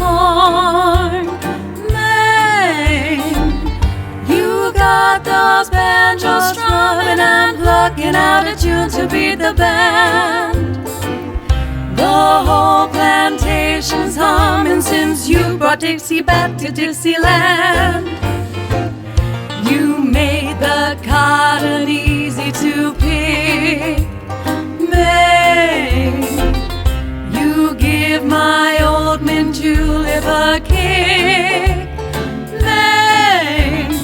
horn. Maine, you got those banjos strumming and plucking out a tune to beat the band. The whole plantation's humming since you brought Dixie back to Dixieland. You made the cotton easy to pick, Maine. You give my old mint julep a kick, Maine.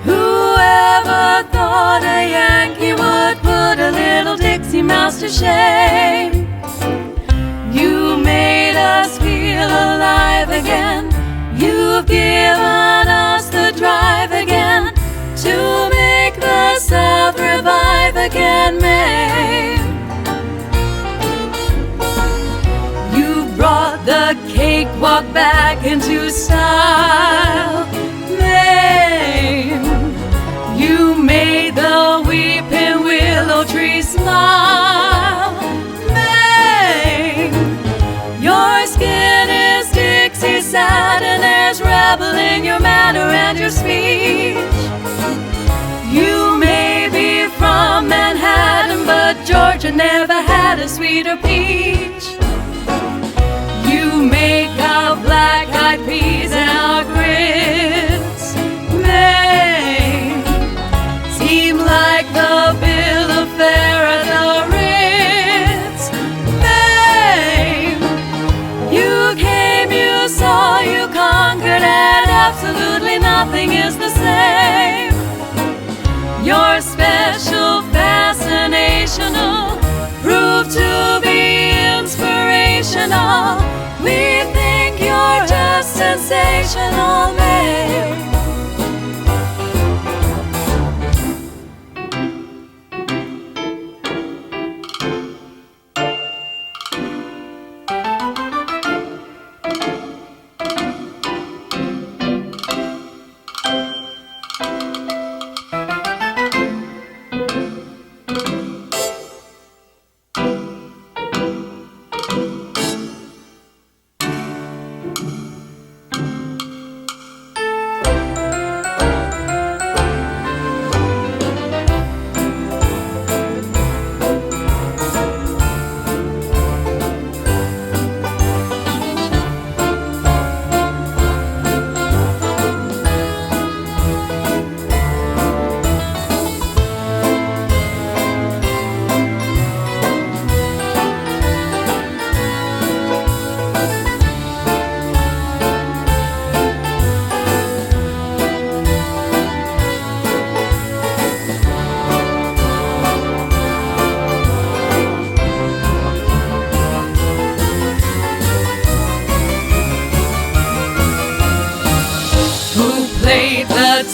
Whoever thought a Yankee would put a little Dixie mouse to shame? You made us feel alive again. You've given us the drive again to make the South revive again, Maine. You brought the cakewalk back into style, Maine. You made the weeping willow tree smile, Maine. Your skin is Dixie satin, there's rebel in your manner and your speech. You may be from Manhattan, but Georgia never had a sweeter peach. You make our black-eyed peas and our grits, Maine, seem like the bill of fare at the Ritz, Maine. You came, you saw, you conquered, and absolutely nothing is the same. Your special fascinational proved to be inspirational. We think you're just sensational, Maine.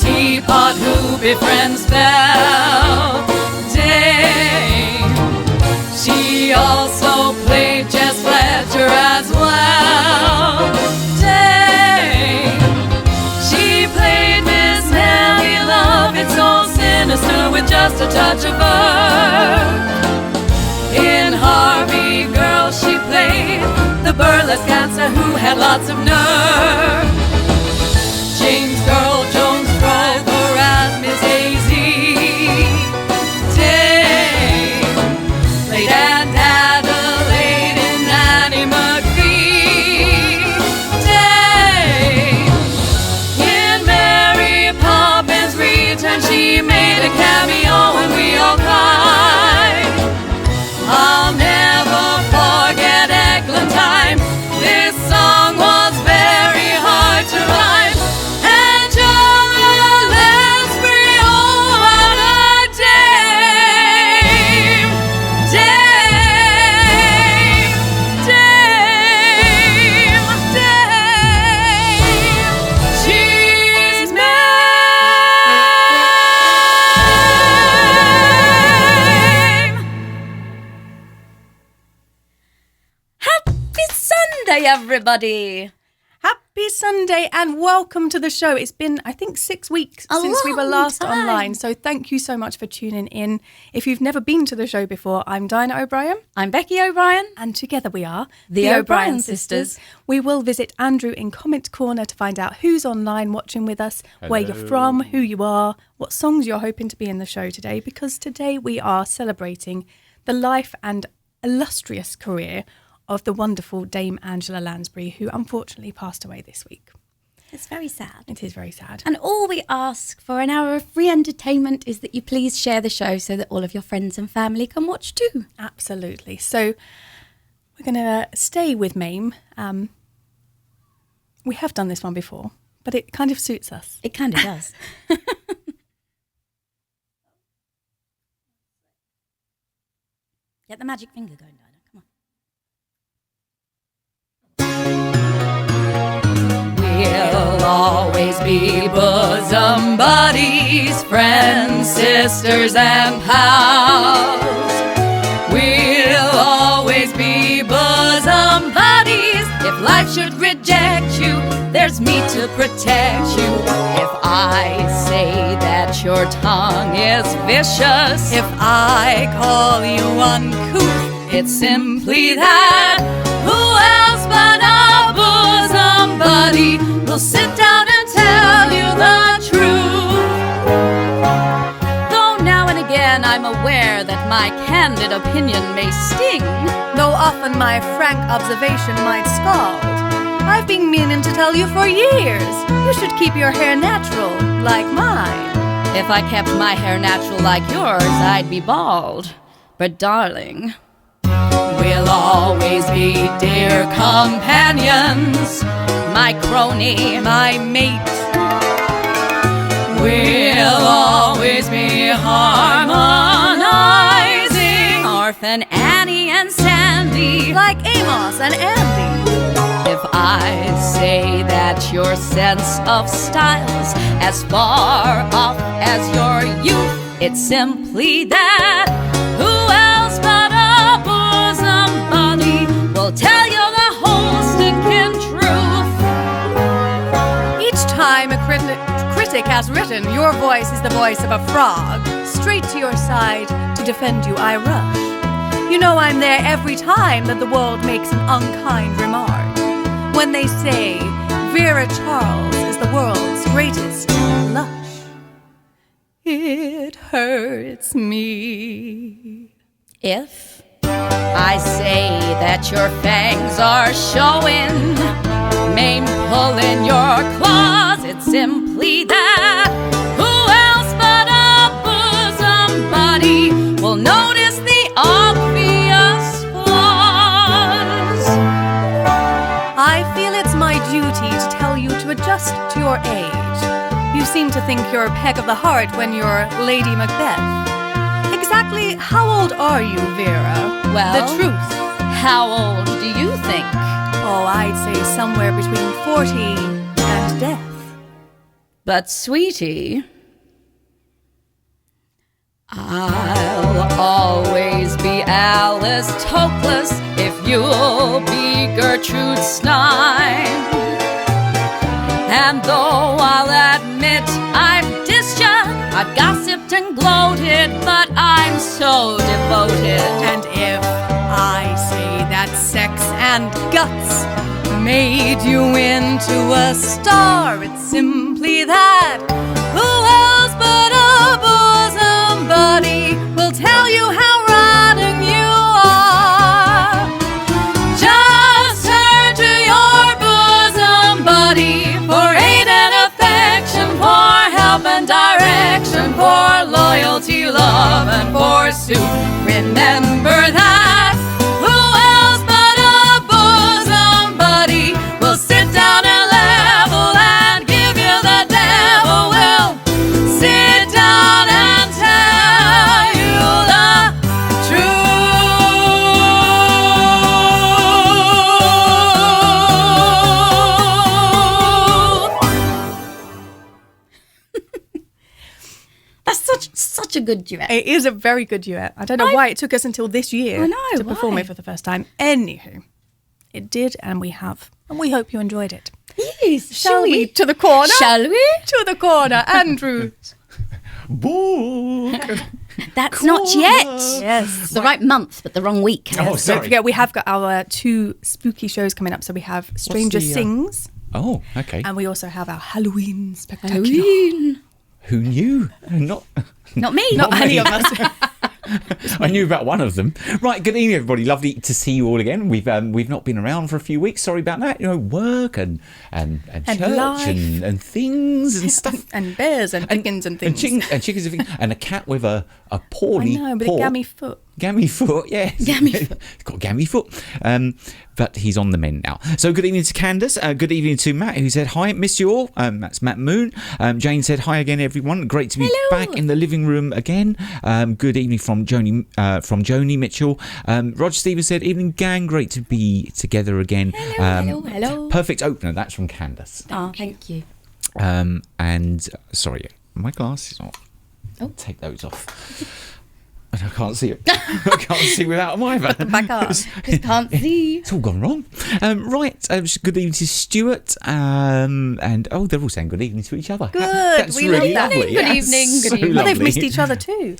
Teapot who befriends Belle Dame. She also played Jess Fletcher as well, Dame. She played Miss Nellie Love, it's so sinister with just a touch of her. In Harvey Girl she played the burlesque dancer who had lots of nerve. James Earl Jones drove her as Miss Daisy. Dame played Aunt Adelaide in Annie McPhee. Dame in Mary Poppins Return she made a cameo and we all cried. I'll never forget Eglantine. This song was very hard to write. Everybody, Happy Sunday and welcome to the show. It's been, I think, 6 weeks since we were last online. So thank you so much for tuning in. If you've never been to the show before, I'm Diana O'Brien. I'm Becky O'Brien. And together we are the O'Brien Sisters. We will visit Andrew in Comment Corner to find out who's online watching with us, where you're from, who you are, what songs you're hoping to be in the show today, because today we are celebrating the life and illustrious career of the wonderful Dame Angela Lansbury, who unfortunately passed away this week. It's very sad. It is very sad. And all we ask for an hour of free entertainment is that you please share the show so that all of your friends and family can watch too. Absolutely. So we're going to stay with Mame. We have done this one before, but it kind of suits us. It kind of does. Get the magic finger going, Diana. Come on. We'll always be bosom buddies, friends, sisters, and pals. We'll always be bosom buddies. If life should reject you, there's me to protect you. If I say that your tongue is vicious, if I call you uncouth, it's simply that. Who else but a bosom buddy will sit down and tell you the truth? Though now and again I'm aware that my candid opinion may sting, though often my frank observation might scald, I've been meaning to tell you for years, you should keep your hair natural, like mine. If I kept my hair natural like yours, I'd be bald. But darling, we'll always be dear companions, my crony, my mate. We'll always be harmonizing, Orphan Annie and Sandy, like Amos and Andy. If I say that your sense of style's as far off as your youth, it's simply that. Who else but a bosom buddy will tell you the whole stinking truth? Each time a critic has written, your voice is the voice of a frog. Straight to your side to defend you I rush. You know I'm there every time that the world makes an unkind remark. When they say Vera Charles is the world's greatest lush, it hurts me. If I say that your fangs are showing, Mame pulling your claws, it's simply that. Who else but a bosom buddy will notice the obvious flaws? I feel it's my duty to tell you to adjust to your age. You seem to think you're a peg of the heart when you're Lady Macbeth. Exactly how old are you, Vera? Well, the truth. How old do you think? Oh, I'd say somewhere between 40 and death. But sweetie, I'll always be Alice Toklas if you'll be Gertrude Stein. And though I'll admit I've dissed ya, I've gossiped and gloated, but I'm so devoted. And if I say that sex and guts made you into a star, it's simply that. Who else but a bosom buddy will tell you how rotten you are? Just turn to your bosom buddy for aid and affection, for help and direction, for loyalty, love, and pursuit. Remember that. Who else but a bosom buddy will sit down and level and give you the devil? Will sit down and tell you the truth. That's such a good duet. It is a very good duet. I don't know why it took us until this year to perform it for the first time. Anywho, it did, and we have. And we hope you enjoyed it. Yes, Shall we? To the corner? Shall we? To the corner, Andrew. Book. That's not yet. Yes. The right month, but the wrong week. Oh, Don't sorry. forget, we have got our 2 spooky shows coming up. So we have Stranger the, Sings, Oh, okay. and we also have our Halloween spectacular. Halloween. Who knew? Not Not me. Not any of us. I knew about one of them. Right, good evening, everybody. Lovely to see you all again. We've not been around for a few weeks. Sorry about that. Work and church life. and things and stuff. And bears and chickens and things. And chickens and things. And a cat with a poorly I know, but paw. a gammy foot. Gammy foot, yes. Gammy foot. He's got a gammy foot. But he's on the mend now. So good evening to Candace. good evening to Matt, who said, hi, miss you all. That's Matt Moon. Jane said, hi again, everyone. Great to be back in the living room again. Good evening from Joni Mitchell. Roger Stevens said, evening, gang. Great to be together again. Hello. Perfect opener. That's from Candace. Oh, thank you. And, sorry, my glasses off. Oh. Take those off. And I can't see it. I can't see without them either. Put them back up. Just can't see. It's all gone wrong. Right. Good evening to Stuart. And they're all saying good evening to each other. Good. That's We really love that. lovely. Good That's evening. Good so evening. Well, they've lovely. missed each other too.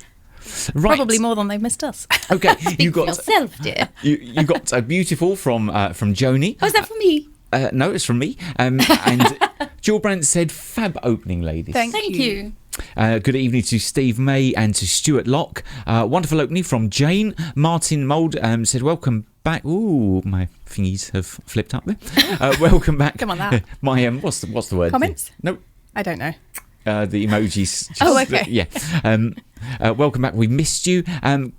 Right. Probably more than they've missed us. Okay. You For got yourself, dear. you got a beautiful from Joni. Oh, is that for me? No, it's from me. And Jill Brandt said, fab opening, ladies. Thank Thank you. Good evening to Steve May and to Stuart Locke. Wonderful opening from Jane. Martin Mould said, welcome back. Ooh, my thingies have flipped up there. Welcome back. Come on, that. My what's the word? Comments? No. I don't know. The emojis. Just, Oh, okay. Yeah. Welcome back. We missed you.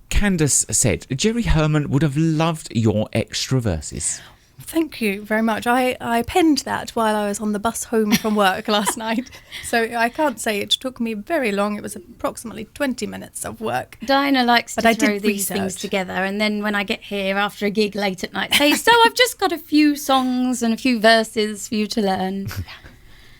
Candace said, Jerry Herman would have loved your extra verses. Thank you very much. I penned that while I was on the bus home from work last night. So I can't say it took me very long. It was approximately 20 minutes of work. Dinah likes But to I did throw these research. things together, and then when I get here after a gig late at night, say, so I've just got a few songs and a few verses for you to learn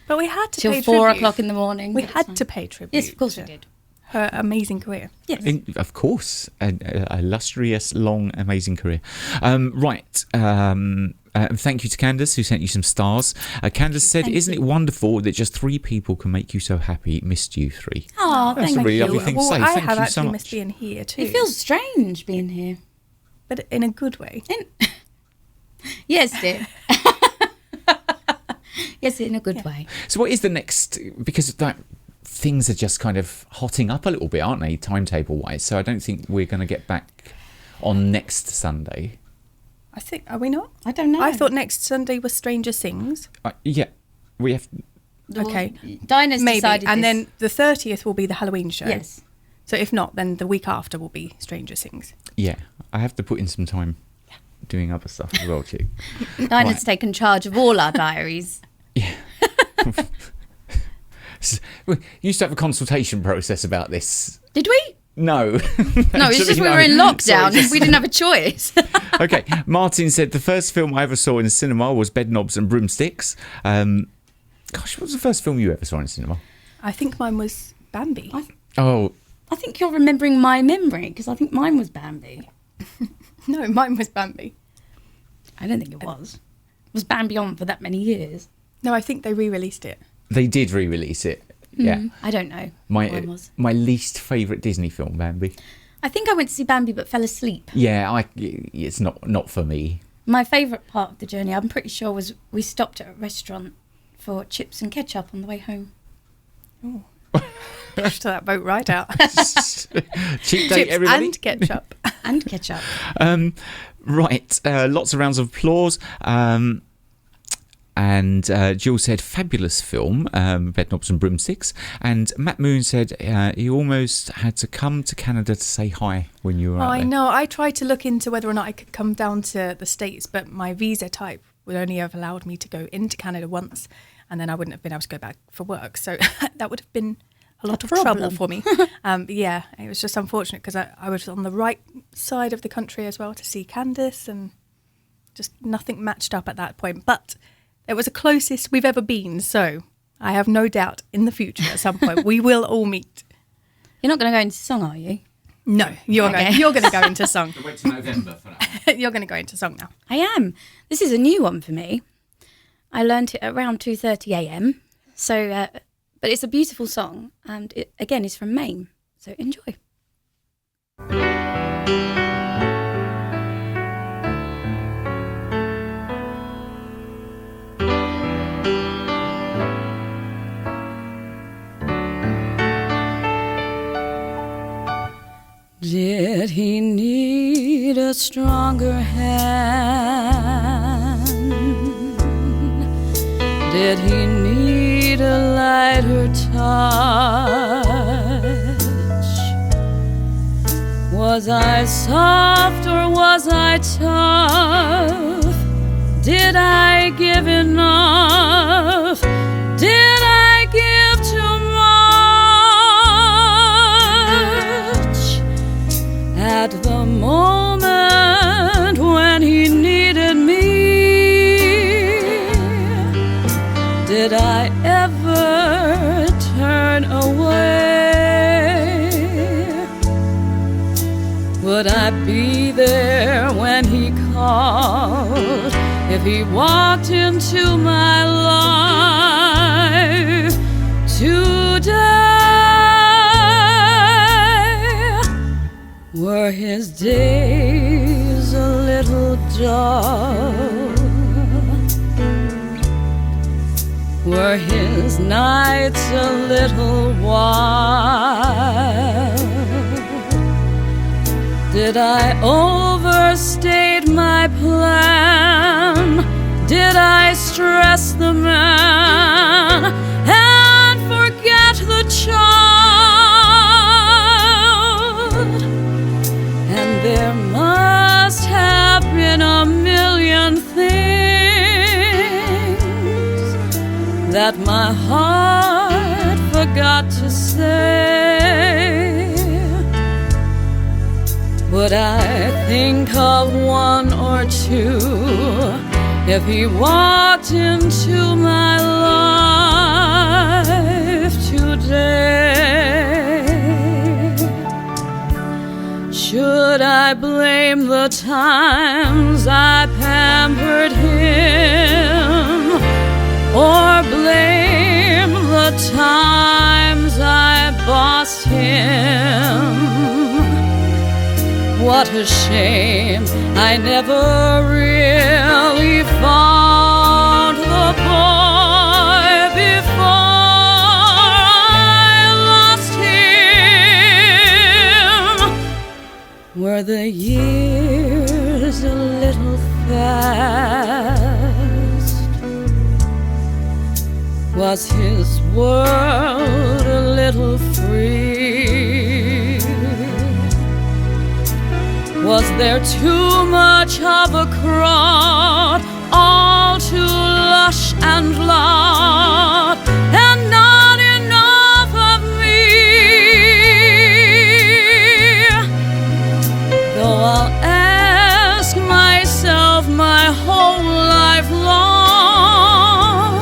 But we had to till pay 4 tribute. o'clock in the morning. We That's had fine. to pay tribute. Yes, of course we to did. Her amazing career. Yes. Of course, a illustrious, long, amazing career. Right. Thank you to Candace, who sent you some stars. Candace said, isn't it wonderful that just 3 people can make you so happy? Missed you 3. Oh, That's thank a really you. lovely thing to Well, say. I Thank have you actually so missed much. being here too. It feels strange being here. But in a good way. Yes, dear. Yes, in a good way. So what is the next, because things are just kind of hotting up a little bit, aren't they, timetable-wise? So I don't think we're going to get back on next Sunday. I think, are we not? I don't know. I thought next Sunday was Stranger Things. Yeah, we have... Okay. Dinah's Maybe. decided And this. then the 30th will be the Halloween show. Yes. So if not, then the week after will be Stranger Things. Yeah, I have to put in some time doing other stuff as well, too. Dinah's Right. taken charge of all our diaries. Yeah. We used to have a consultation process about this. Did we? No. No, it's Actually, just we no. were in lockdown. Sorry, just- We didn't have a choice. Okay, Martin said the first film I ever saw in the cinema was Bedknobs and Broomsticks. Gosh, what was the first film you ever saw in the cinema? I think mine was Bambi. Oh, I think you're remembering my memory, because I think mine was Bambi. No, mine was Bambi. I don't think it was. Was Bambi on for that many years? No, I think they re-released it. they did re-release it. Yeah. I don't know. what mine was. My least favourite Disney film, Bambi. I think I went to see Bambi but fell asleep. Yeah, it's not for me. My favourite part of the journey, I'm pretty sure, was we stopped at a restaurant for chips and ketchup on the way home. Pushed that boat right out. Cheap date, Chips everybody. and ketchup. And ketchup. Right, lots of rounds of applause. And Jill said, fabulous film, Bedknobs and Broomsticks. And Matt Moon said he almost had to come to Canada to say hi when you were out I there. know. I tried to look into whether or not I could come down to the States, but my visa type would only have allowed me to go into Canada once, and then I wouldn't have been able to go back for work. So that would have been a lot of trouble for me. Yeah, it was just unfortunate because I was on the right side of the country as well to see Candace, and just nothing matched up at that point. But it was the closest we've ever been, so I have no doubt in the future at some point we will all meet. You're not going to go into song, are you? No, you're going to go into song. Wait till November for that. You're going to go into song now. I am. This is a new one for me. I learned it around 2:30 a.m. So, but it's a beautiful song, and it again is from Maine. So enjoy. Did he need a stronger hand? Did he need a lighter touch? Was I soft or was I tough? Did I give enough? Did I give too much? At the moment when he needed me, did I ever turn away? Would I be there when he called if he walked into my life today? Were his days a little dull? Were his nights a little wild? Did I overstate my plan? Did I stress the man and forget the child? And there must have been a million things that my heart forgot to say. Would I think of one or two if he walked into my life today? Should I blame the times I pampered him, or blame the times I bossed him? What a shame I never really found the boy before I lost him. Were the years a little fast? Was his world a little free? Was there too much of a crowd, all too lush and loud, and not enough of me? Though I'll ask myself my whole life long,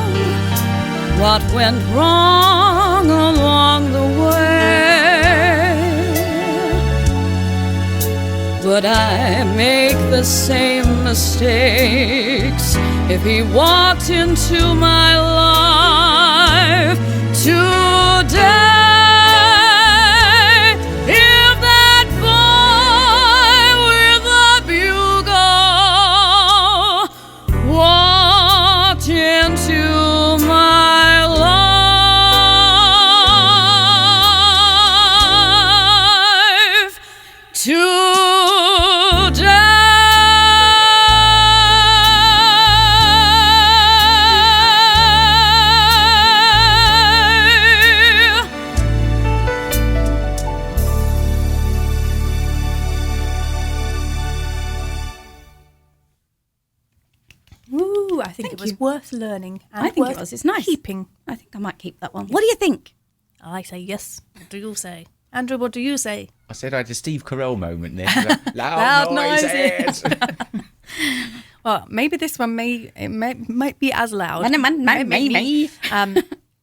what went wrong along the way? Would I make the same mistakes if he walked into my life today? If that boy with the bugle walked into my life today. Ooh, I think it was worth learning. And I think worth it was. It's nice. Keeping. I think I might keep that one. What do you think? I say yes. What do you say? Andrew, what do you say? I said I had a Steve Carell moment there. Loud noises. Well, maybe this one might be as loud. Maybe.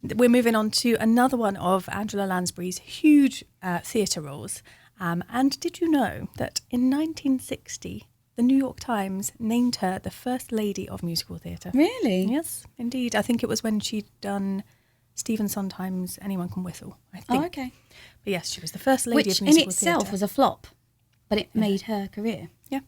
We're moving on to another one of Angela Lansbury's huge theatre roles. And did you know that in 1960, the New York Times named her the First Lady of Musical Theatre? Really? Yes, indeed. I think it was when she'd done Stephen Sondheim's Anyone Can Whistle, I think. Oh, okay. But yes, she was the First Lady Which of Musical in itself Theatre. was a flop, but it made her career. Yeah.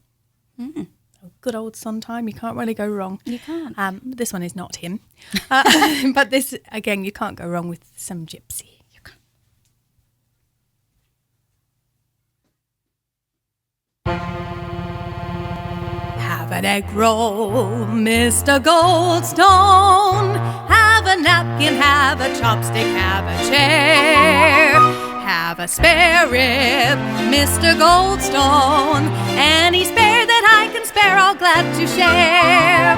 Good old Sondheim, you can't really go wrong. You can't. This one is not him. But this, again, you can't go wrong with some gypsy. You can't. Have an egg roll, Mr. Goldstone. Have a napkin, have a chopstick, have a chair. Have a spare rib, Mr. Goldstone. Any spare that I can spare, I'll glad to share.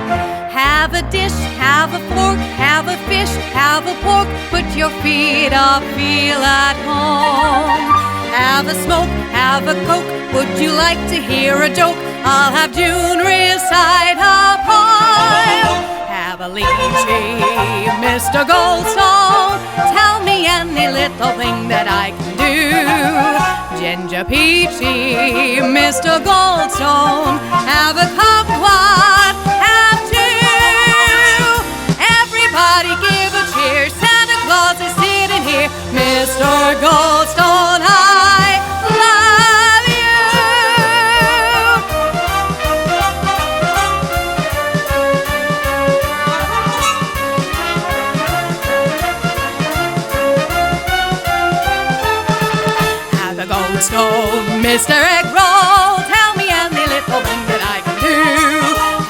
Have a dish, have a fork, have a fish, have a pork. Put your feet up, feel at home. Have a smoke, have a coke. Would you like to hear a joke? I'll have June recite a poem. Have a lychee, Mr. Goldstone. Tell me any little thing that I can do. Ginger peachy, Mr. Goldstone. Have a kumquat, have two. Everybody give a cheer. Santa Claus is sitting here. Mr. Goldstone, I love you. Have a Goldstone, Mr. Egg Roll. Tell me any little thing that I can do.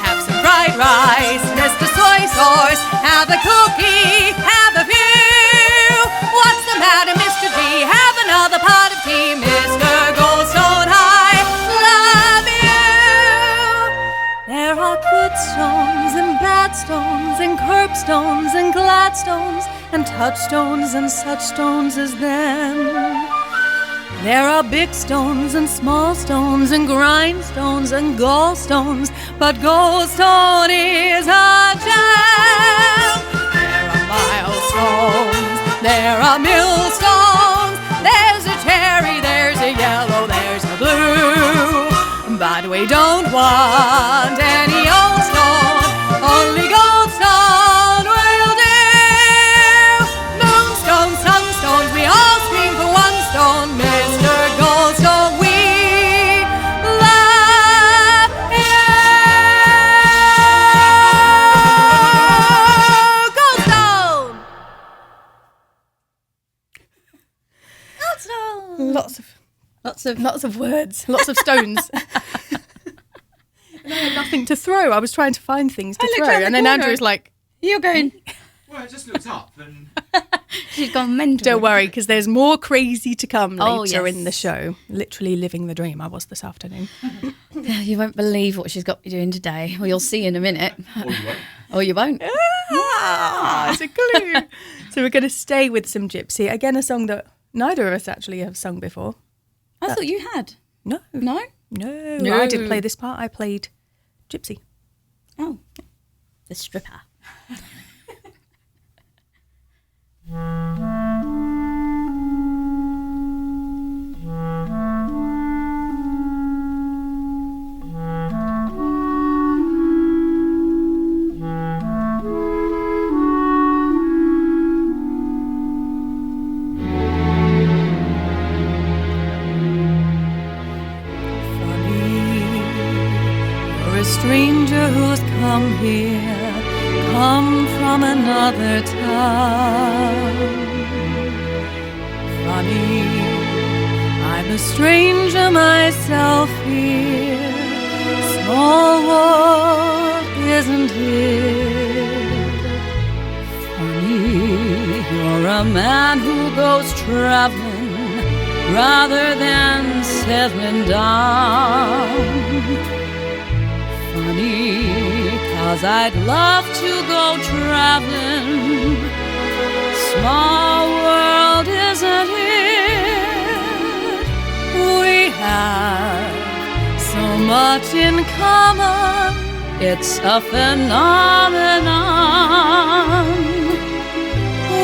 Have some fried rice, Mr. Soy Sauce. Have a cookie, have a few. What's the matter, Mr. G? Have another pot of tea, Mr. Goldstone. I love you. There are good stones and bad stones and curbstones and gladstones and touchstones and such stones as them. There are big stones and small stones and grindstones and gallstones, but Goldstone is a gem. There are milestones, there are millstones, there's a cherry, there's a yellow, there's a blue. But we don't want any old stone, only Goldstone will do. Moonstones, sunstones, we all scream for one stone. Mr. Goldstone, we love you. Goldstone! Goldstone! Lots of words, lots of stones. And I had nothing to throw. I was trying to find things to I looked throw. around the And then corner. Andrew's like, You're going. Well, I just looked up and She's gone mental. don't worry, because there's more crazy to come later Oh, yes. in the show. Literally living the dream I was this afternoon. You won't believe what she's got me doing today. Well, you'll see in a minute. or you won't. Or you won't. Ah, it's a clue. So we're going to stay with some Gypsy. Again, a song that neither of us actually have sung before. I thought you had. No. No? No. I didn't play this part. I played Gypsy. Oh. The stripper. You're a stranger who's come here, come from another town. Funny, I'm a stranger myself here. Small world, isn't it? Funny, you're a man who goes traveling rather than settling down. Funny, 'cause I'd love to go traveling. Small world, isn't it? We have so much in common. It's a phenomenon.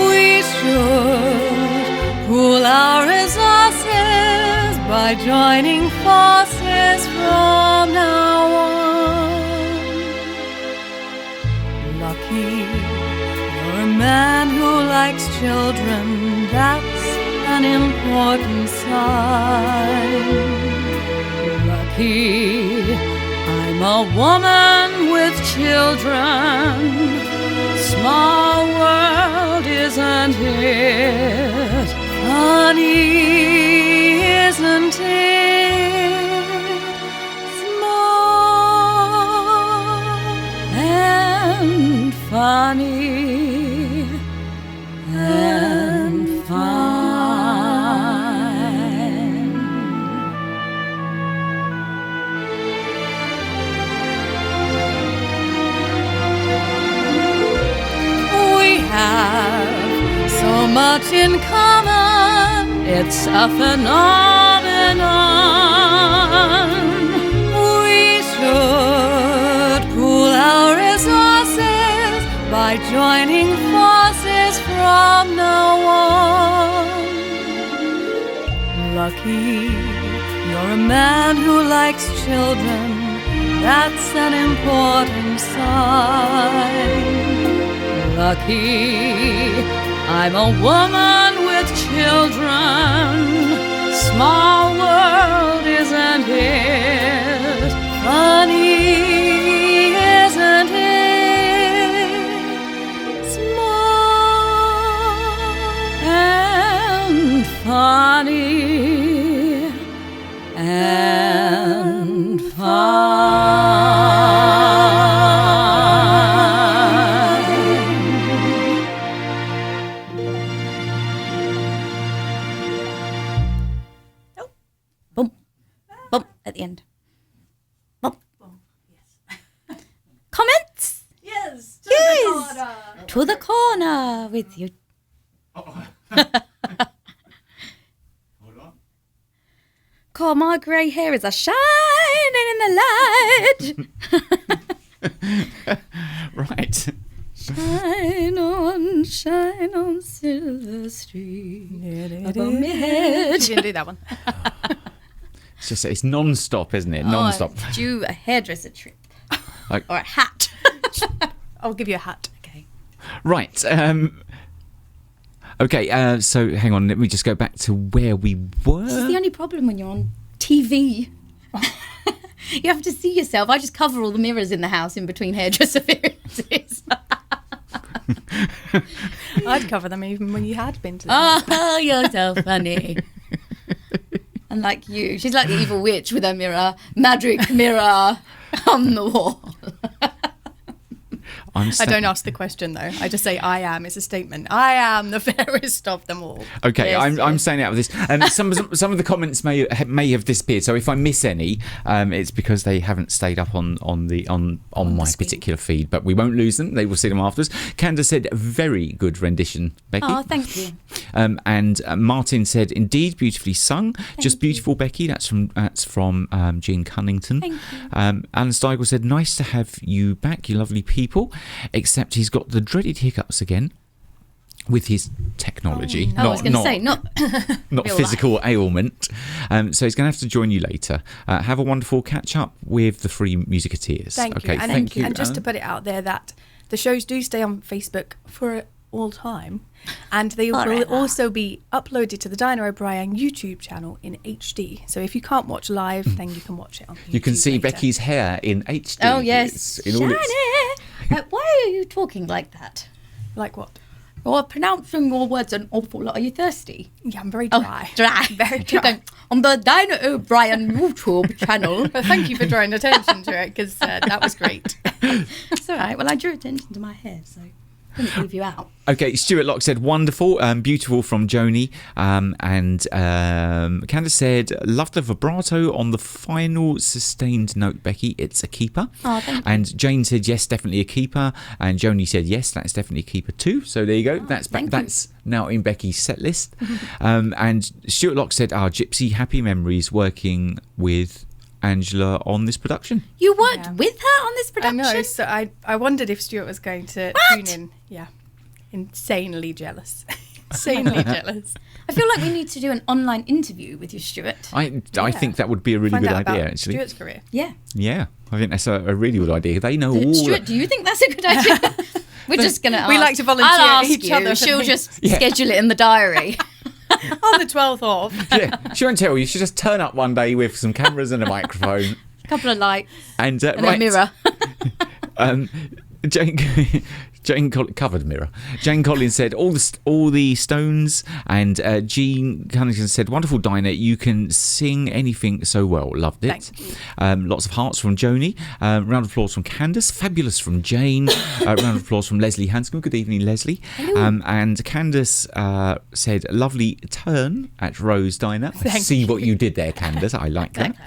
We should pool our resources, by joining forces from now on. Lucky you're a man who likes children, that's an important sign. Lucky I'm a woman with children. Small world, isn't it? Funny, isn't it? Small And funny and fine. We have so much in common. It's a phenomenon. We should pool our resources by joining forces from now on. Lucky you're a man who likes children, that's an important sign. Lucky I'm a woman with children. Small world, isn't it? Funny, isn't it? Small And funny and Boom. Boom at the end. Boom. Comments? Yes, Yes. To the corner with you. God, my grey hair is a shining in the light. Right. Shine on, silver street. Above my head. You didn't do that one. It's just it's non-stop, isn't it? Non-stop. Oh, do a hairdresser trip. Like- Or a hat. I'll give you a hat. Okay. Right. Okay. So hang on. Let me just go back to where we were. This is the only problem when you're on TV. You have to see yourself. I just cover all the mirrors in the house in between hairdresser appearances. I'd cover them even when you had been to the Oh, you're so funny. And like you, she's like the evil witch with her mirror, magic mirror on the wall. I don't ask the question though. I just say I am. It's a statement. I am the fairest of them all. Okay, Yes, I'm staying out of this. Some of the comments may have disappeared. So if I miss any, it's because they haven't stayed up on my particular feed. But we won't lose them. They will see them afterwards. Candace said, "Very good rendition, Becky." Oh, thank you. And Martin said, "Indeed, beautifully sung. Just beautiful, Becky." That's from Jean Cunnington. Thank you. Alan Steigel said, "Nice to have you back, you lovely people. Except he's got the dreaded hiccups again with his technology. I was going to say, not not real physical ailment. So he's going to have to join you later. Have a wonderful catch up with the Free Musicateers." Thank Okay, you. And, thank you. And just to Alan. put it out there that the shows do stay on Facebook for all time, and they will Forever. also be uploaded to the Diana O'Brien YouTube channel in HD. So if you can't watch live, then you can watch it on YouTube. You can see later. Becky's hair in HD. Oh, yes. It's in all its- Shiny. Why are you talking like that? Like what? You're pronouncing your words an awful lot. Are you thirsty? Yeah, I'm very Oh, dry. dry. Very You're dry. going, on the Diana O'Brien YouTube channel. But thank you for drawing attention to it, because that was great. It's all right. Well, I drew attention to my hair, so I couldn't leave you out. Okay, Stuart Locke said, "Wonderful, beautiful" from Joni. And Candace said, "Love the vibrato on the final sustained note, Becky. It's a keeper." Oh, thank you. And Jane said, "Yes, definitely a keeper." And Joni said, "Yes, that's definitely a keeper too." So there you go. That's back. thank you. That's now in Becky's set list. And Stuart Locke said, Gypsy, happy memories working with Angela on this production." You worked Yeah. with her on this I production? know, so I wondered if Stuart was going to What? tune in. Yeah. Insanely jealous. Insanely jealous. I feel like we need to do an online interview with you, Stuart. I think that would be a really Find good out idea, about actually. Stuart's career. Yeah. Yeah, I think that's a really good idea. They know all. Stuart, do you think that's a good idea? We're just going to ask. We like to volunteer I'll ask each you. other for She'll things. just schedule it in the diary. On the 12th of. Yeah, she won't tell you. She'll just turn up one day with some cameras and a microphone. A couple of lights And, and a mirror. Jane covered mirror. Jane Collins said all the Stones, and Jean Cunningham said, "Wonderful Dinah, you can sing anything so well. Loved it." Thank you. Lots of hearts from Joni. Round of applause from Candace. Fabulous from Jane. Round of applause from Leslie Hanscom. Good evening, Leslie. And Candace said, "Lovely turn at Rose Dinah." I see what you did there, Candace. I like that.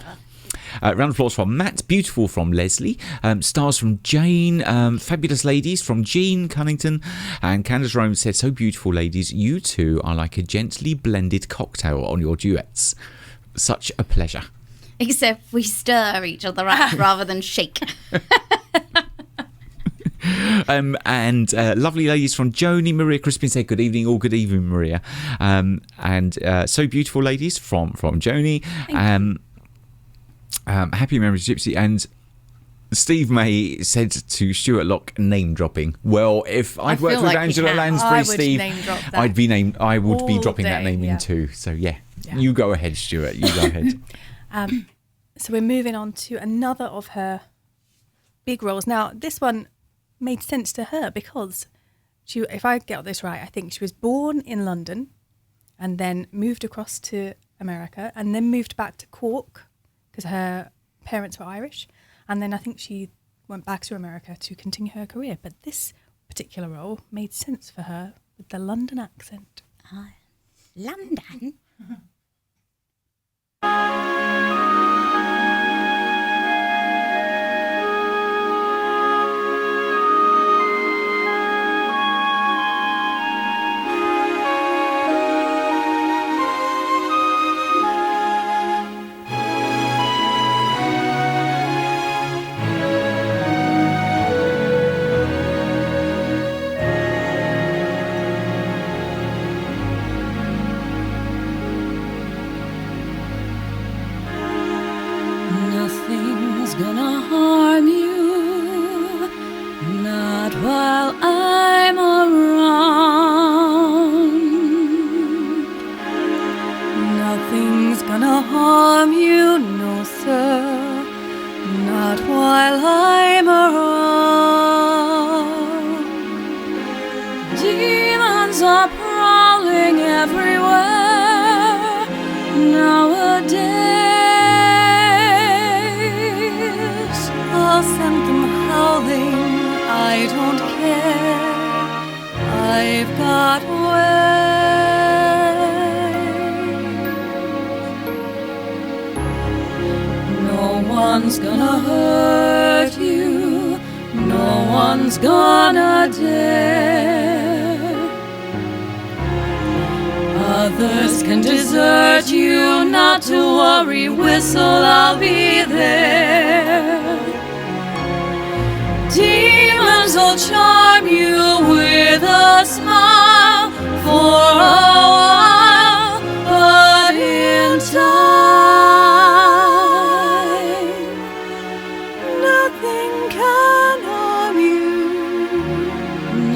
Round of applause from Matt. Beautiful from Leslie. Stars from Jane. Fabulous ladies from Jean Cunnington. And Candace Rome said, "So beautiful, ladies. You two are like a gently blended cocktail on your duets. Such a pleasure." Except we stir each other up rather than shake. And lovely ladies from Joni. Maria Crispin said, "Good evening, all. Good evening, Maria." And so beautiful ladies from Joni. Happy memories, Gypsy. And Steve May said to Stuart Locke, "Name dropping." Well, if I'd worked feel with like we Angela can. Lansbury, I would Steve, name drop that I would be all dropping that day, name in yeah. too. So yeah, you go ahead, Stuart. You go ahead. So we're moving on to another of her big roles. Now, this one made sense to her because she, if I get this right, I think she was born in London and then moved across to America and then moved back to Cork because her parents were Irish. And then I think she went back to America to continue her career. But this particular role made sense for her with the London accent. London? Nothing's gonna harm you, not while I'm around. Nothing's gonna harm you, no sir, not while I'm around. Demons are prowling everywhere nowadays. I'll send them howling, I don't care, I've got ways. No one's gonna hurt you, no one's gonna dare. Others can desert you, not to worry, whistle, I'll be there. Demons will charm you with a smile for a while, but in time, Nothing can harm you.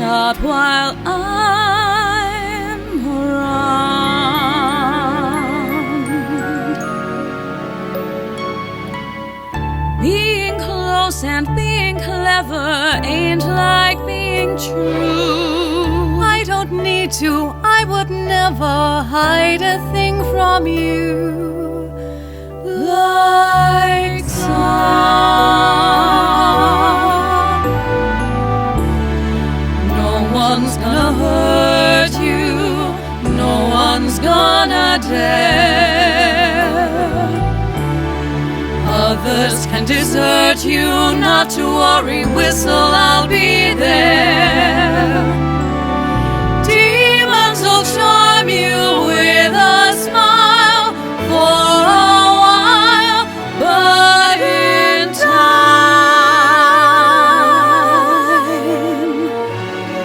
not while I'm around. Being close and being clever ain't like being true. I don't need to, I would never hide a thing from you. Like song. No one's gonna hurt you, no one's gonna dare. Others can desert you, not to worry, whistle, I'll be there. Demons will charm you with a smile for a while, but in time,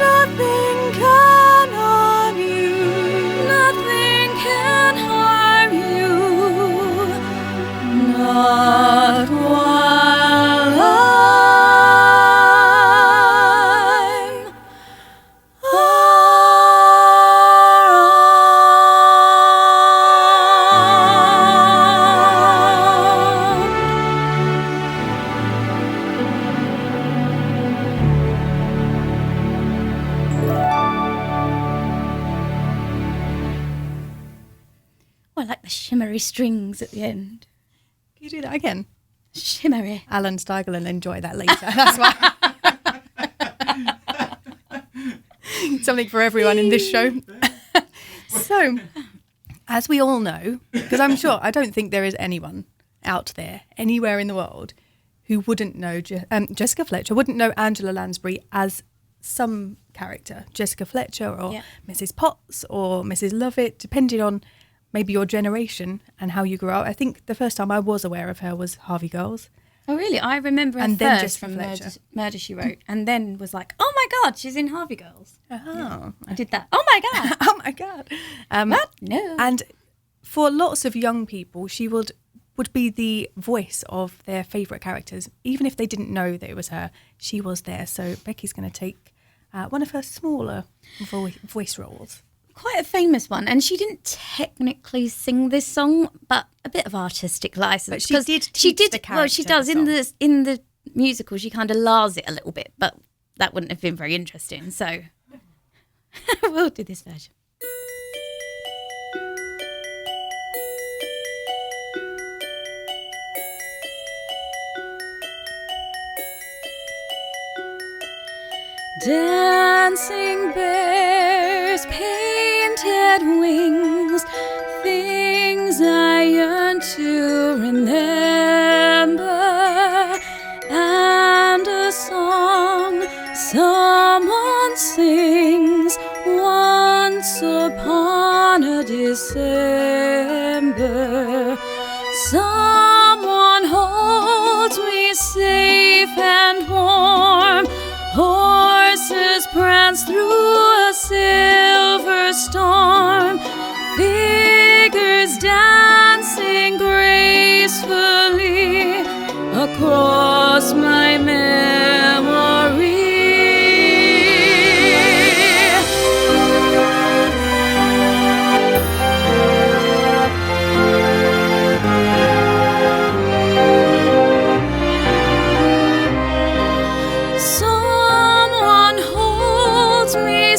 Nothing can harm you. shimmery strings at the end. Can you do that again? Shimmery. Alan Steigel will enjoy that later. That's why. Something for everyone in this show. So, as we all know, because I don't think there is anyone out there, anywhere in the world, who wouldn't know Jessica Fletcher, wouldn't know Angela Lansbury as some character, Jessica Fletcher or Mrs. Potts or Mrs. Lovett, depending on maybe your generation and how you grew up. I think the first time I was aware of her was Harvey Girls. Oh, really? I remember her And then first Jessica from Fletcher. Murder, She Wrote, and then was like, oh my God, she's in Harvey Girls. Oh, I did that. Oh my God. oh my God. What? No. And for lots of young people, she would be the voice of their favourite characters. Even if they didn't know that it was her, she was there. So Becky's going to take one of her smaller voice roles. Quite a famous one, and she didn't technically sing this song, but a bit of artistic license. But she 'cause did She teach did. the Well, she character does the in the musical. She kind of lars it a little bit, but that wouldn't have been very interesting. So we'll do this version. Dancing bears, painted wings, things I yearn to remember, and a song someone sings once upon a December. Someone holds me safe and warm. Horses prance through a silver storm, figures dancing gracefully across my memory.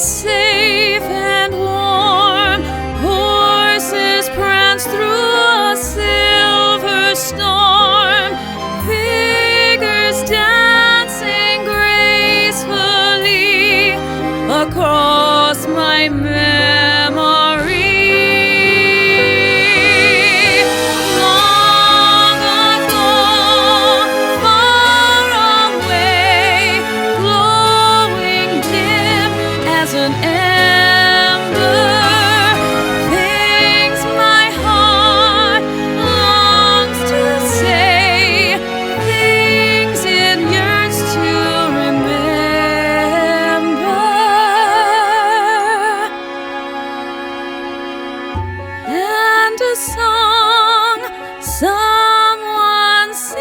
Safe and warm, horses prance through a silver storm, figures dancing gracefully across my memory. Long ago, far away, glowing dim as an ember, things my heart longs to say, things it yearns to remember, and a song someone sings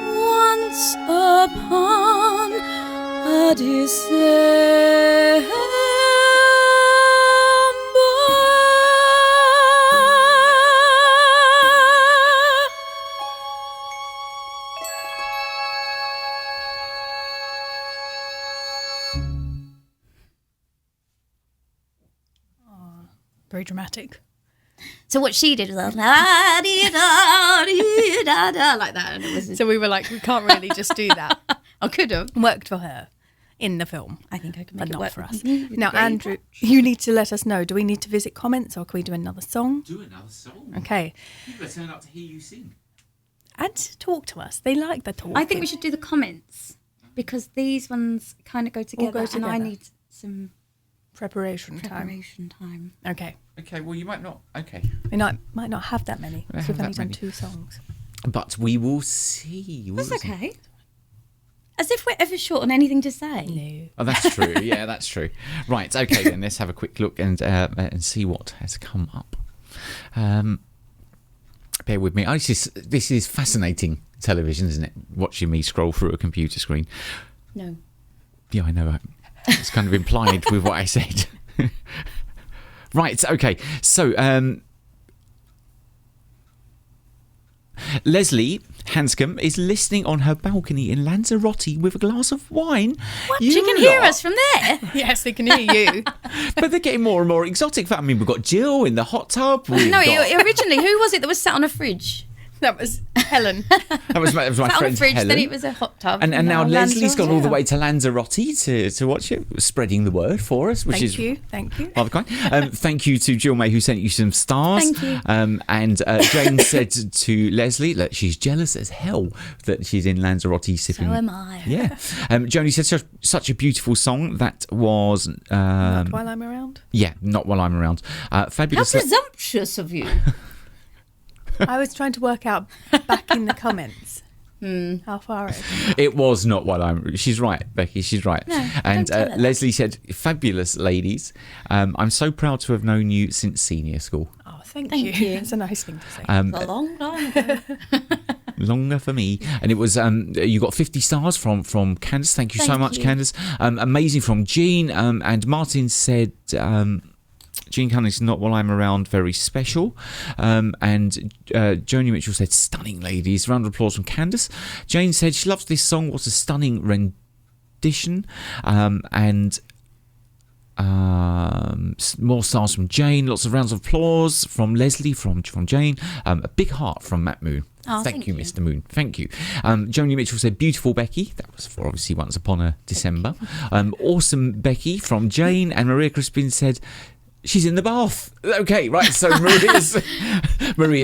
once upon a December. Very dramatic. So what she did was da-dee-da-dee-da-dee-da-da, like that, and it was. So we were like, we can't really just do that. I could have. Worked for her in the film. I think I could But make it not work for us. with you. Now, Very Andrew, much. you need to let us know. Do we need to visit comments or can we do another song? Do another song. Okay. People are turning up to hear you sing. And talk to us. They like the talk. I think we should do the comments because these ones kind of go together, and I together. need some preparation time. preparation time. Okay. Okay, well, you might not. Okay. We might not have that many. We So have we've only that done many. 2 songs. But we will see. That's okay. As if we're ever short on anything to say. No. Oh, that's true. Yeah, that's true. Right. Okay, then let's have a quick look and see what has come up. Bear with me. This is fascinating television, isn't it? Watching me scroll through a computer screen. No. Yeah, I know. It's kind of implied with what I said. Right. Okay. So, Leslie Hanscom is listening on her balcony in Lanzarote with a glass of wine. What? She can hear us from there. Yes, they can hear you. But they're getting more and more exotic. I mean, we've got Jill in the hot tub. Originally, who was it that was sat on a fridge? That was Helen. That was my Sat on a friend fridge, Helen. then it was a hot tub. And now Leslie's gone all the Lanzarote. way to Lanzarote to watch it, spreading the word for us, which is Thank you. rather kind. Thank you to Jill May, who sent you some stars. Thank you. And Jane said to Leslie that she's jealous as hell that she's in Lanzarote sipping. So am I. Yeah. Joni said such a beautiful song that was. Not while I'm around. Yeah, not while I'm around. How Fabulous. presumptuous of you. I was trying to work out back in the comments how far it is. It was not while I'm. She's right, Becky. She's right. No, and don't tell her Leslie said, "Fabulous ladies. I'm so proud to have known you since senior school. Oh, thank Thank you. It's a nice thing to say. A long time ago. Longer for me." And it was you got 50 stars from Candice. Thank you so Thank much, you. Candice. Amazing from Jean. And Martin said. Jean Cunning's not while I'm around, very special. And Joni Mitchell said, stunning ladies. Round of applause from Candice. Jane said she loves this song. What a stunning rendition. And more stars from Jane. Lots of rounds of applause from Leslie, from Jane. A big heart from Matt Moon. Oh, thank you, thank you. Mr. Moon. Thank you. Joni Mitchell said, beautiful Becky. That was for obviously Once Upon a December. Awesome Becky from Jane. And Maria Crispin said, she's in the bath. Okay, right. So Maria's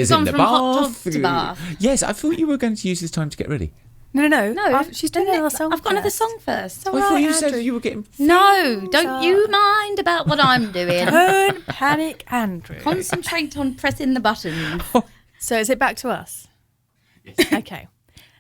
Gone in the from hot bath. tub to bath. Yes, I thought you were going to use this time to get ready. No. No, She's doing another song. I've got another song first. I thought you said you were getting. No, don't you mind about what I'm doing. Don't panic, Andrew. Concentrate on pressing the button. So is it back to us? Yes. Okay.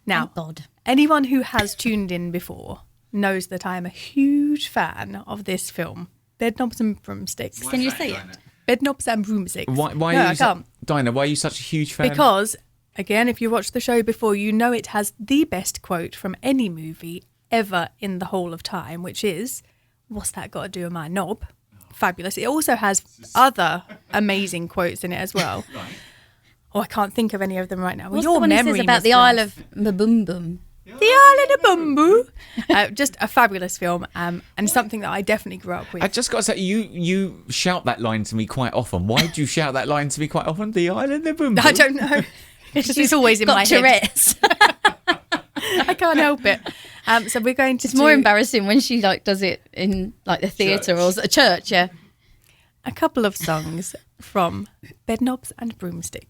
Now, Thank God. anyone who has tuned in before knows that I am a huge fan of this film, Bedknobs and Broomsticks. Can you say it? Bedknobs and Broomsticks. Why no, are I you, can't. Dinah? Why are you such a huge fan? Because, again, if you watched the show before, you know it has the best quote from any movie ever in the whole of time, which is, "What's that got to do with my knob?" Fabulous. It also has other amazing quotes in it as well. Right. Oh, I can't think of any of them right now. Well, What's your the one he memory says about must the last. Isle of Maboom? The Island of Bumbu. Just a fabulous film, and something that I definitely grew up with. I just got to say, you shout that line to me quite often. Why do you shout that line to me quite often? The island of Boom. I don't know. It's always in my Got head. Tourette's. I can't help it. So we're going to It's more embarrassing when she does it in the theatre or a church. Yeah. a couple of songs from Bedknobs and Broomsticks.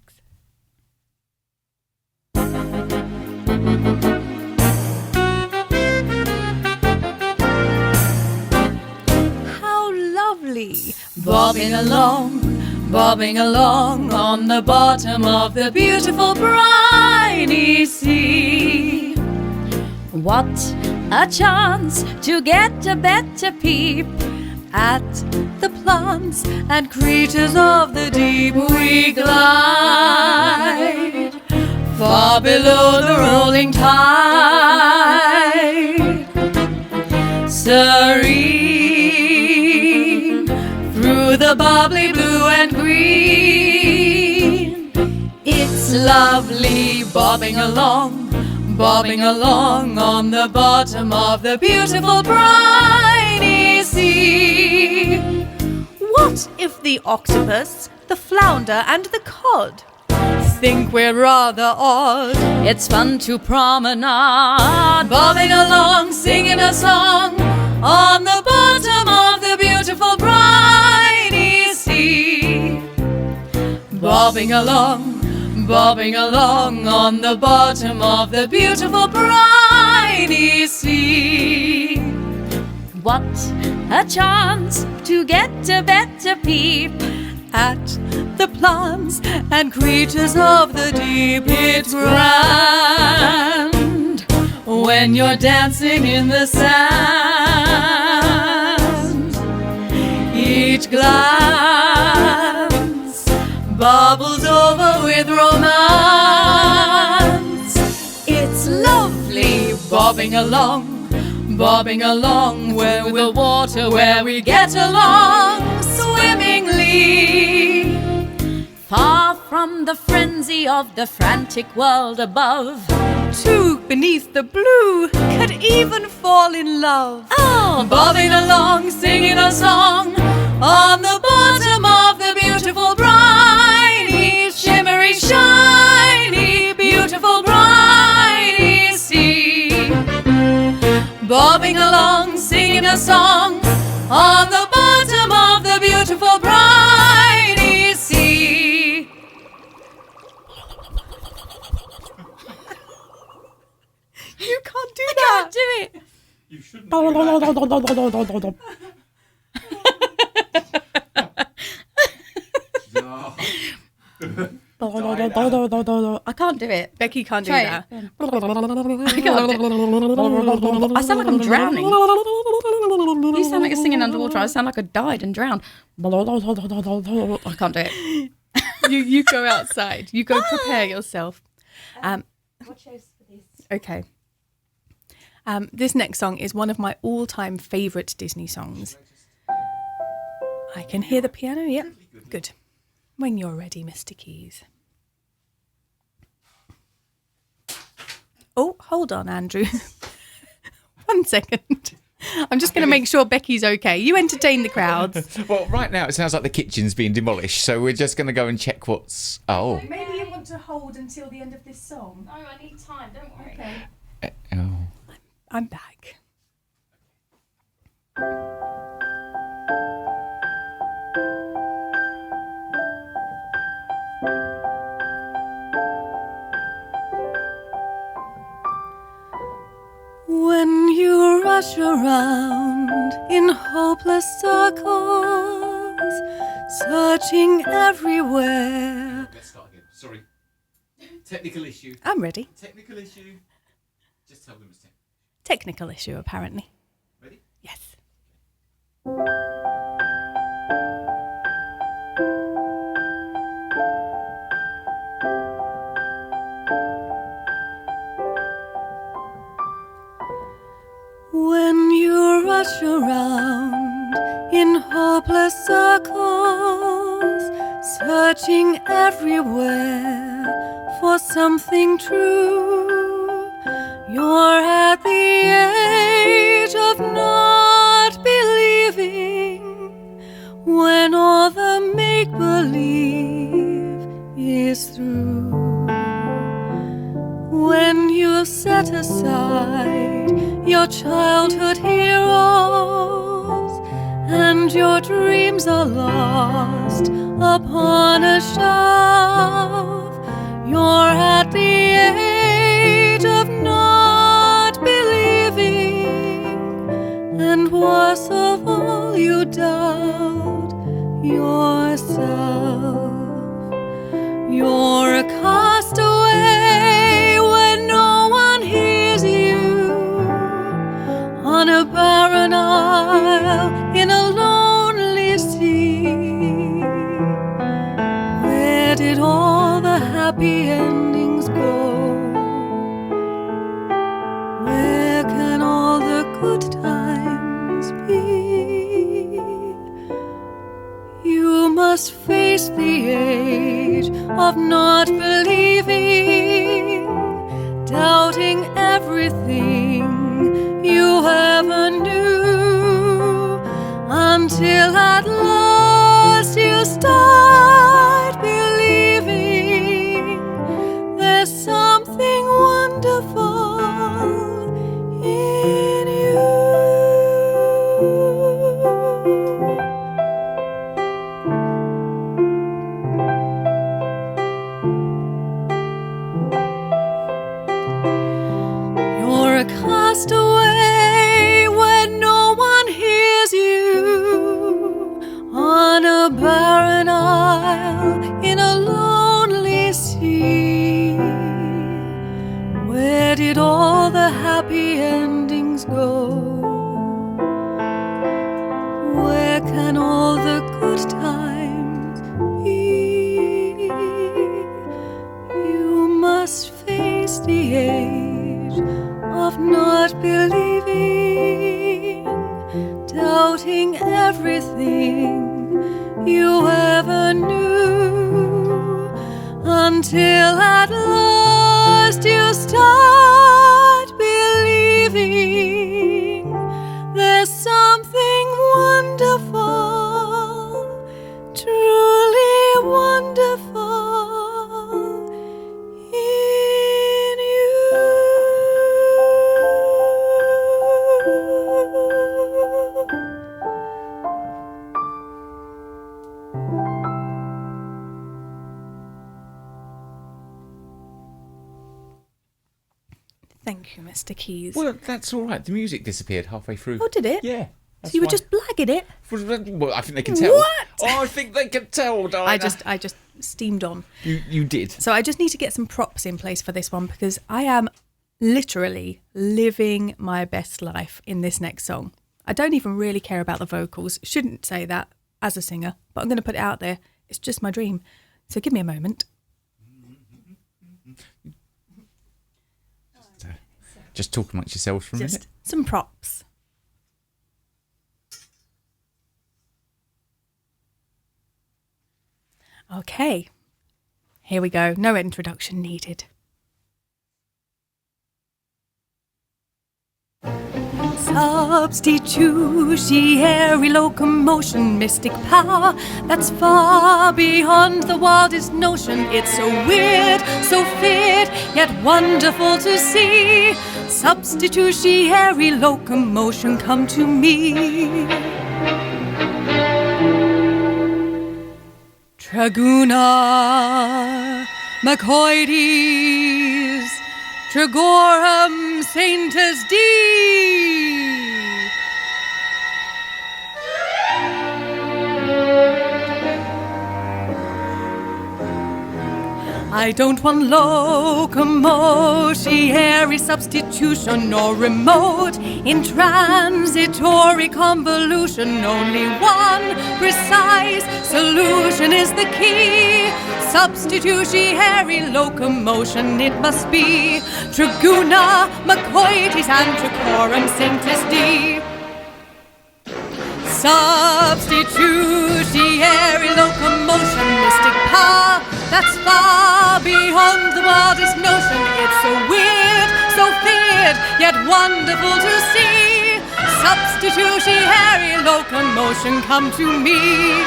How lovely. Bobbing along on the bottom of the beautiful briny sea. What a chance to get a better peep At the plants and creatures of the deep we glide, far below the rolling tide, serene through the bubbly blue and green. It's lovely bobbing along on the bottom of the beautiful briny sea. What if the octopus, the flounder, and the cod Think we're rather odd, It's fun to promenade. bobbing along, singing a song on the bottom of the beautiful briny sea. Bobbing along on the bottom of the beautiful briny sea. What a chance to get a better peep At the plants and creatures of the deep, it's grand when you're dancing in the sand. Each glance bubbles over with romance. It's lovely bobbing along where the water, where we get along swimmingly. far from the frenzy of the frantic world above. Two beneath the blue could even fall in love. Oh, Bobbing along, singing a song on the bottom of the beautiful, briny, shimmery, shiny, beautiful, briny sea. Bobbing along, singing a song on the bottom of the beautiful, briny sea. You can't do that. do it. You shouldn't. I can't do it. Becky can't do Try that. it. I sound like I'm drowning. You sound like you're singing underwater. I sound like I died and drowned. I can't do it. You go outside. You go prepare yourself. Okay. This next song is one of my all-time favourite Disney songs. I can hear the piano. Yep. Good. When you're ready, Mr. Keys. Oh, hold on, Andrew. 1 second. I'm just going to make sure Becky's okay. You entertain the crowds. Well, right now it sounds like the kitchen's being demolished, so we're just going to go and check what's... Oh. Maybe you want to hold until the end of this song. No, I need time. Don't worry. Okay. Oh. I'm back. When you rush around in hopeless circles, searching everywhere. Let's start again. Sorry. Technical issue. I'm ready. Technical issue. Just tell them it's technical. Technical issue, apparently. Ready? Yes. When you rush around in hopeless circles, searching everywhere for something true, you're at the age of not believing, when all the make-believe is through. When you set aside your childhood heroes and your dreams are lost upon a shelf, you're at the age of not believing, and worst of all, you doubt yourself. You're a castaway when no one hears you, on a barren isle in a lonely sea. Where did all the happy endings go? Where can all the good times be? You must face the age of not believing, doubting everything you ever knew, until at last you start believing there's something wonderful in you. You're a castaway when no one hears you, on a barren isle in a lonely sea. Where did all the happy endings go? Where can all the good times be? You must face the age of not believing, doubting everything you ever knew, until at last you start believing there's something wonderful, truly wonderful in you. Thank you, Mr. Keys. Well, that's all right. The music disappeared halfway through. Oh, did it? Yeah. So you were just blagging it? Well, I think they can tell. What? Oh, I think they can tell, Diana. I just steamed on. You did. So I just need to get some props in place for this one because I am literally living my best life in this next song. I don't even really care about the vocals. Shouldn't say that as a singer, but I'm going to put it out there. It's just my dream. So give me a moment. Just talk amongst yourselves for a minute. Just some props. Okay, here we go. No introduction needed. Substitutionary locomotion, mystic power that's far beyond the wildest notion. It's so weird, so fit, yet wonderful to see. Substitutionary locomotion, come to me. Traguna, Macoides, Trigorum Sanctus Dei. I don't want locomotionary substitution nor remote intransitory convolution. Only one precise solution is the key. Substitutionary locomotion it must be. Traguna, Macoides, and Tricorum Sanctus Dei. Substitutionary locomotion, mystic power that's far beyond the wildest notion. It's so weird, so fit, yet wonderful to see. Substitutionary locomotion, come to me.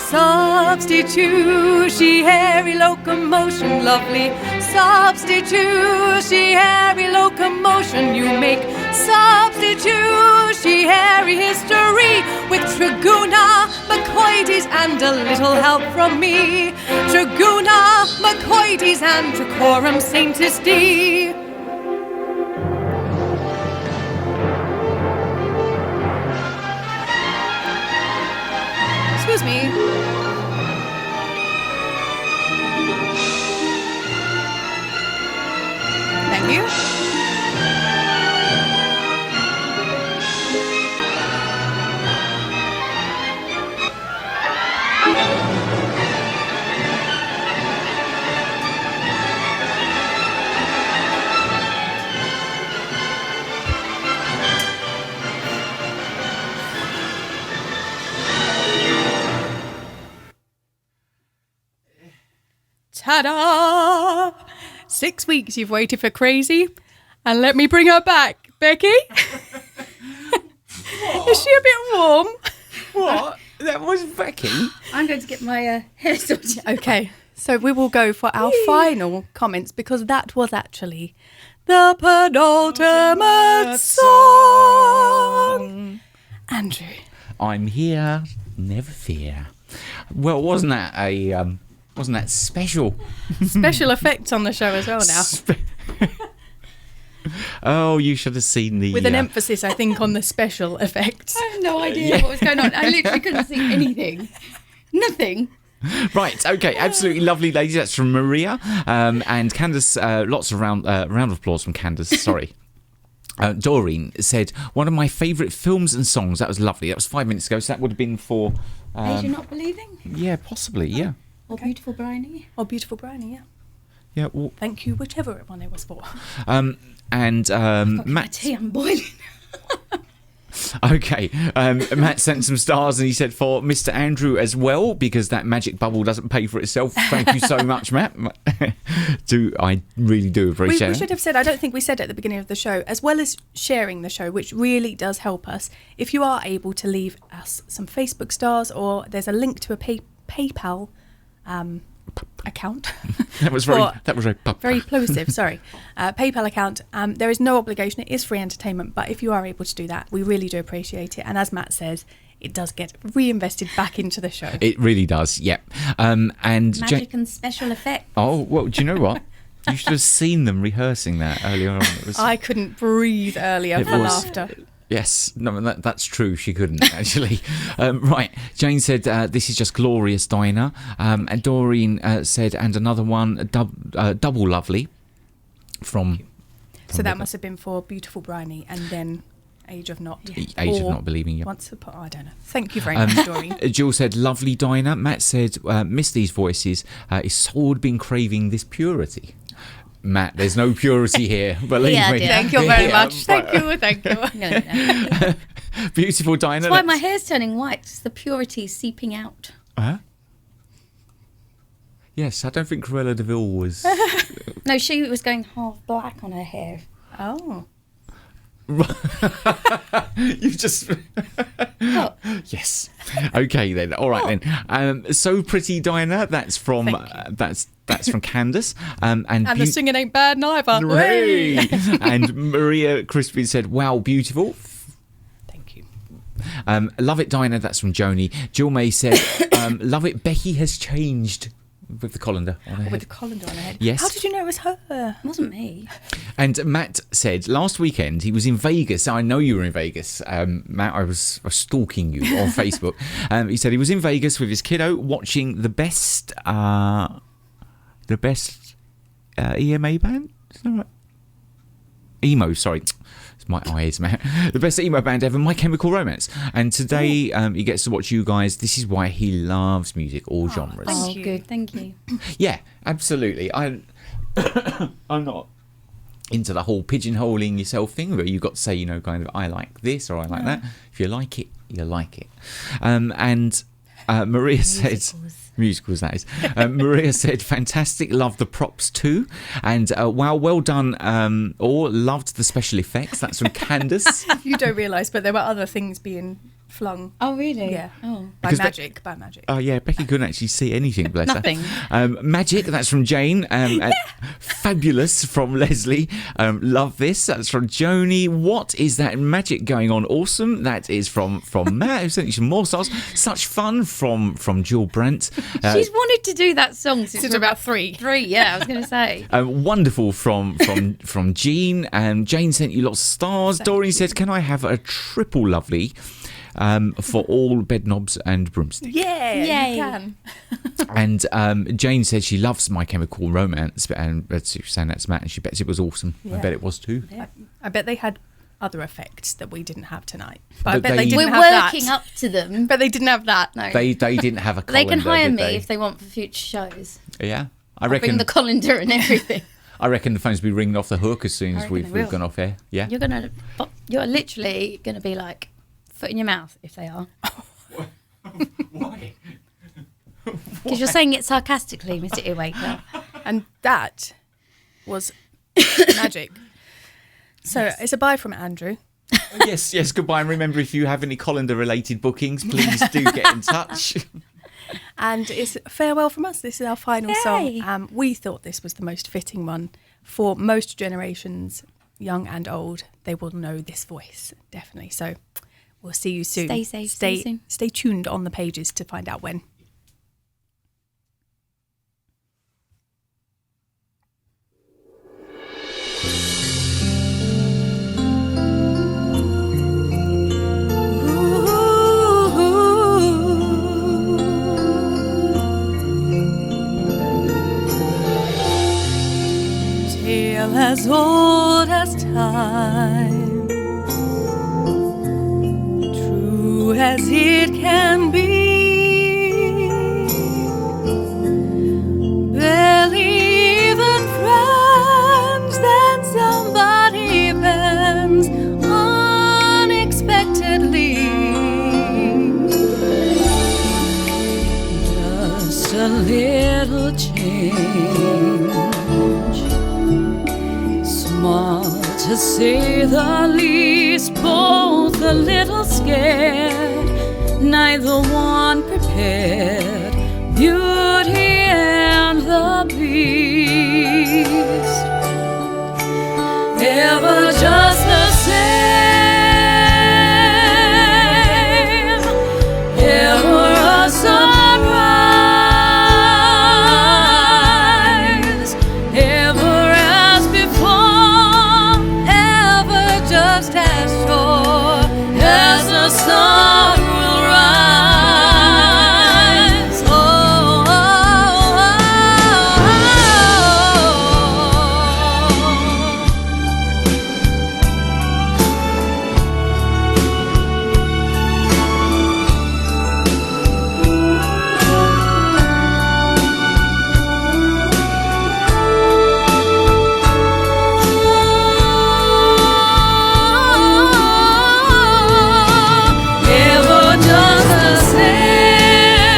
Substitutionary locomotion, lovely. Substitutionary locomotion, you make substitutionary history with Traguna, Macoides, and a little help from me. Traguna, Macoides, and Tricorum Sanctus Dei. Excuse me. Thank you. Ta-da! 6 weeks you've waited for Crazy, and let me bring her back. Becky? Is she a bit warm? What? That was Becky? I'm going to get my hair sorted. Okay, so we will go for our final comments because that was actually the penultimate song. Andrew. I'm here, never fear. Well, wasn't that special? Special effects on the show as well now. Oh, you should have seen the... With an emphasis, I think, on the special effects. I have no idea what was going on. I literally couldn't see anything. Nothing. Right, okay, absolutely lovely, ladies. That's from Maria. And Candace, lots of round of applause from Candace, sorry. Doreen said, one of my favourite films and songs. That was lovely. That was 5 minutes ago, so that would have been for... Asia Not Believing? Yeah, possibly, yeah. Or Beautiful Briny? Or Beautiful Briny, yeah. Yeah, well... Thank you, whichever one it was for. And My Matt... tea, I'm boiling. Okay, Matt sent some stars and he said for Mr. Andrew as well, because that magic bubble doesn't pay for itself. Thank you so much, Matt. I really do appreciate We it. should have said, I don't think we said it at the beginning of the show, as well as sharing the show, which really does help us, if you are able to leave us some Facebook stars, or there's a link to a PayPal account. That was very plosive, sorry. PayPal account. There is no obligation. It is free entertainment, but if you are able to do that, we really do appreciate it. And as Matt says, it does get reinvested back into the show. It really does, yep. And Magic and special effects. Oh, well, do you know what? You should have seen them rehearsing that earlier on. I couldn't breathe earlier for laughter. Yes, no, that's true. She couldn't actually. Right, Jane said this is just glorious, Dinah. And Doreen said, and another one, double lovely. From so that must have been for Beautiful Bryony, and then Age of Not. Age of Not Believing. Yep. Once upon, I don't know. Thank you very much, Doreen. Jill said, lovely, Dinah. Matt said, miss these voices. His soul had been craving this purity. Matt, there's no purity here, believe me. Thank you very much. Thank you. No. Beautiful, Dinah. That's why my hair's turning white. It's the purity seeping out. Huh? Yes, I don't think Cruella de Vil was... No, she was going half black on her hair. Oh. You just... Yes. Okay then. All right then. So pretty, Dinah. That's from that's from Candace. And the singing ain't bad neither. Hooray! And Maria Crispin said, "Wow, beautiful." Thank you. Love it, Dinah. That's from Joni. Jill May said, "Love it. Becky has changed." With the colander on her head. With the colander on her head. Yes. How did you know it was her? It wasn't me. And Matt said last weekend he was in Vegas. I know you were in Vegas, Matt. I was stalking you on Facebook. He said he was in Vegas with his kiddo watching the best EMA band. Is that right? Emo. Sorry. My eyes, man. The best emo band ever, My Chemical Romance. And today he gets to watch you guys. This is why he loves music, all genres. Thank you. Good, thank you. Yeah, absolutely. I'm not into the whole pigeonholing yourself thing, but you've got to say, kind of, I like this or I like that. If you like it, you like it. And Maria said... Musicals, that is. Maria said, fantastic, love the props too. And wow, well done, or loved the special effects. That's from Candace. You don't realise, but there were other things being flung. Oh, really? Yeah. Oh. By magic. Oh, yeah, Becky couldn't actually see anything, bless Nothing. her. Magic, that's from Jane. Fabulous from Leslie. Love this. That's from Joni. What is that magic going on? Awesome. That is from Matt, who sent you some more stars. Such fun from Jill Brent. She's wanted to do that song Since about three. Yeah, I was going to say. Wonderful from Jean. Jane sent you lots of stars. Doreen said, can I have a triple lovely for all bed knobs and broomsticks? Yeah, Yay. you can. And Jane said she loves My Chemical Romance, and she was saying that's Matt, and she bets it was awesome. Yeah. I bet it was too. I bet they had other effects that we didn't have tonight. But I But bet they they- didn't We're have working that. up to them. But they didn't have that. No. They didn't have a They colander, can hire did me they? if they want for future shows. Yeah, I I'll bring reckon. the colander and everything. I reckon the phones will be ringing off the hook as soon I as reckon we've they will. gone off air. Yeah. You're literally gonna be like foot in your mouth if they are. Why? Because you're saying it sarcastically, Mr. Earwaker. And that was magic. So it's a bye from Andrew. Yes. Goodbye. And remember, if you have any colander-related bookings, please do get in touch. And it's farewell from us. This is our final Yay. song. We thought this was the most fitting one for most generations, young and old. They will know this voice, definitely. So we'll see you soon. Stay safe. See you soon. Stay tuned on the pages to find out when. Tale as old as time, true as it can be. Barely even friends, then somebody bends unexpectedly. change. Small to say the least, both a little scared, neither one prepared. Beauty and the Beast, ever just the same, ever a sunrise, ever as before, ever just as sure as the sun will rise. Oh, oh, ever just the same,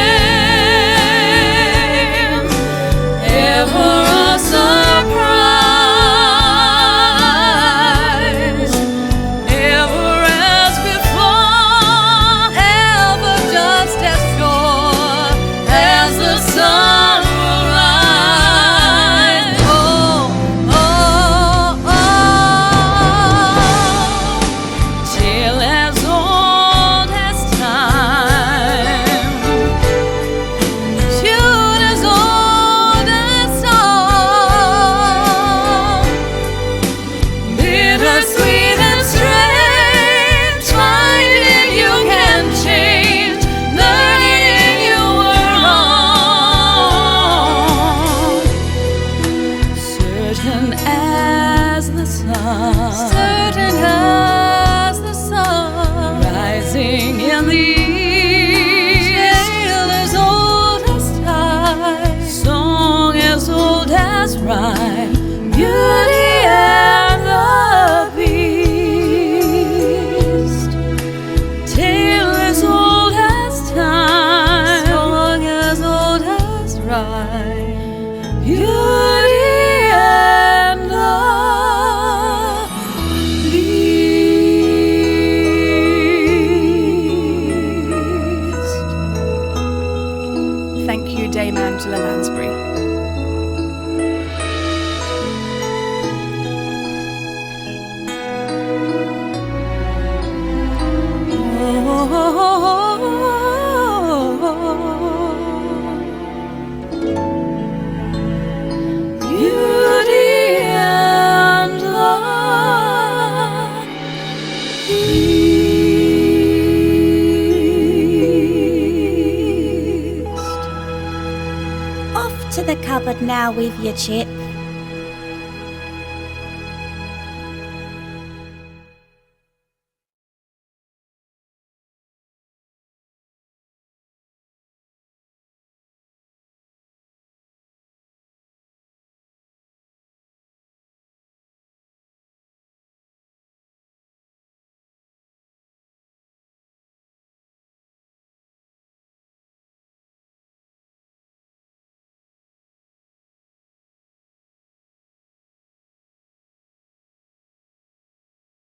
ever a surprise, ever as before, ever just as sure as the sun will rise. Oh, oh, oh, tale as old as time, tune as old as song, bittersweet and strange, finding you can change, learning you were wrong, certain as the sun, Certain as the sun, rising in the east, tale as old as time, song as old as rhyme, beauty and the Beast, tale as old as time, song as old as rhyme, beauty and the Beast. Thank you, Dame Angela Lansbury. Beauty and the Beast. Off to the cupboard now with your chips.